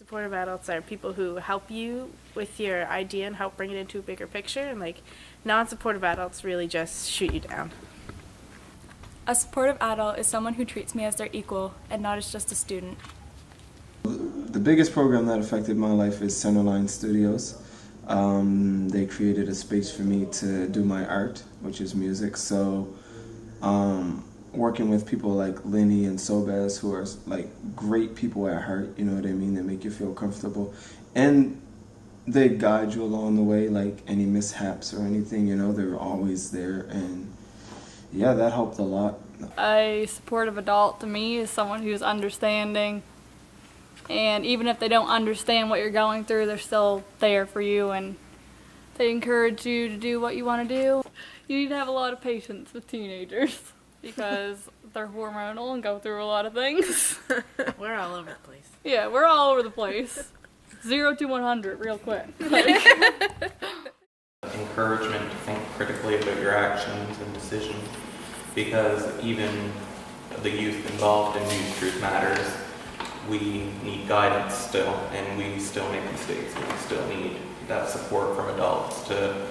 Supportive adults are people who help you with your idea and help bring it into a bigger picture, and like non-supportive adults really just shoot you down. A supportive adult is someone who treats me as their equal and not as just a student. The biggest program that affected my life is Centerline Studios. They created a space for me to do my art, which is music. So working with people like Linny and Sobez, who are like great people at heart, you know what I mean? They make you feel comfortable. And they guide you along the way, like any mishaps or anything, you know, they're always there. And yeah, that helped a lot. A supportive adult to me is someone who's understanding, and even if they don't understand what you're going through, they're still there for you and they encourage you to do what you want to do. You need to have a lot of patience with teenagers because they're hormonal and go through a lot of things. We're all over the place. Yeah, we're all over the place. 0 to 100 real quick. Encouragement to think critically about your actions and decisions, because even the youth involved in Youth Truth Matters, we need guidance still, and we still make mistakes, and we still need that support from adults to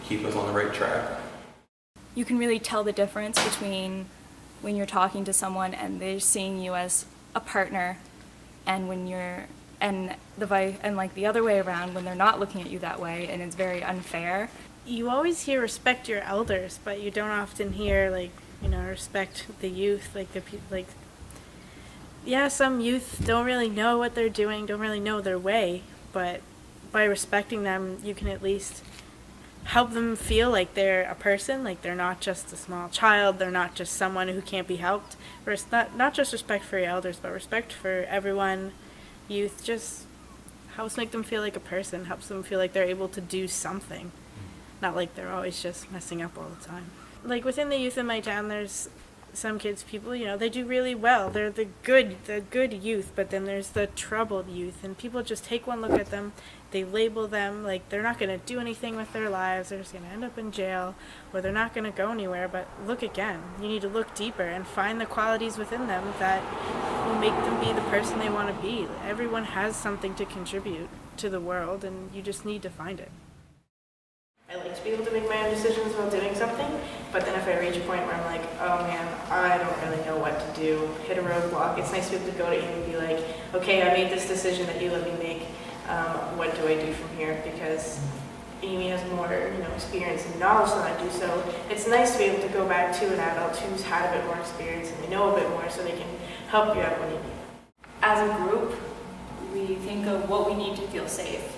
keep us on the right track. You can really tell the difference between when you're talking to someone and they're seeing you as a partner, and when you're and the other way around, when they're not looking at you that way, and it's very unfair. You always hear respect your elders, but you don't often hear respect the youth, yeah, some youth don't really know what they're doing, don't really know their way, but by respecting them, you can at least help them feel like they're a person, like they're not just a small child, they're not just someone who can't be helped. Not just respect for your elders, but respect for everyone. Youth just helps make them feel like a person, helps them feel like they're able to do something, not like they're always just messing up all the time. Like within the youth in my town, there's some people, they do really well. They're the good youth, but then there's the troubled youth, and people just take one look at them, they label them like they're not going to do anything with their lives, they're just going to end up in jail, or they're not going to go anywhere. But look again. You need to look deeper and find the qualities within them that will make them be the person they want to be. Everyone has something to contribute to the world, and you just need to find it. I like to be able to make my own decisions while doing something, but then if I reach a point where I'm like, oh man, I don't really know what to do, hit a roadblock, it's nice to be able to go to Amy and be like, okay, I made this decision that you let me make, what do I do from here? Because Amy has more experience and knowledge than I do, so it's nice to be able to go back to an adult who's had a bit more experience and they know a bit more, so they can help you out when you need it. As a group, we think of what we need to feel safe,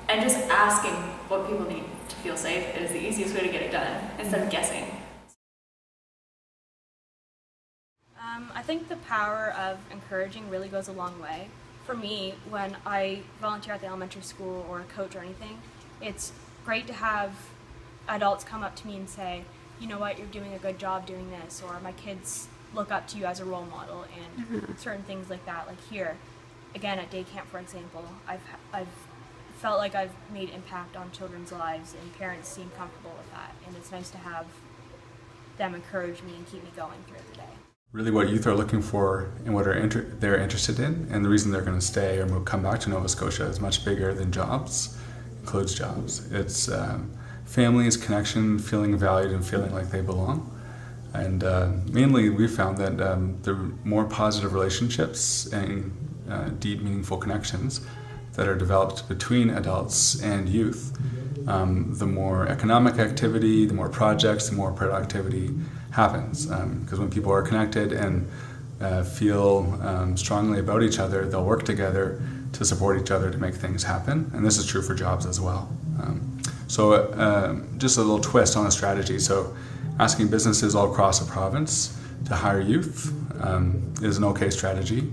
and just asking what people need to feel safe is the easiest way to get it done, instead of guessing. I think the power of encouraging really goes a long way. For me, when I volunteer at the elementary school or coach or anything, it's great to have adults come up to me and say, you know what, you're doing a good job doing this, or my kids look up to you as a role model, and certain things like that. Like here, again at day camp, for example, I've felt like I've made impact on children's lives, and parents seem comfortable with that, and it's nice to have them encourage me and keep me going through the day. Really what youth are looking for and what they're interested in, and the reason they're going to stay or come back to Nova Scotia is much bigger than jobs, includes jobs. It's families, connection, feeling valued and feeling like they belong. And mainly we found that the more positive relationships and deep, meaningful connections that are developed between adults and youth, the more economic activity, the more projects, the more productivity happens. Because when people are connected and feel strongly about each other, they'll work together to support each other to make things happen. And this is true for jobs as well. So just a little twist on the strategy. So asking businesses all across the province to hire youth is an okay strategy.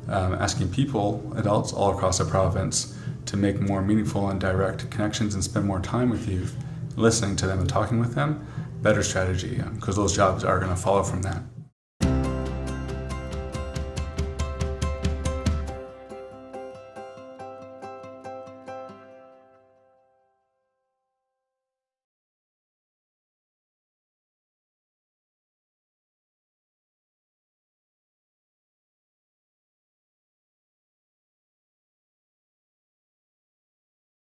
Asking people, adults all across the province, to make more meaningful and direct connections and spend more time with youth, listening to them and talking with them, better strategy, because those jobs are going to follow from that.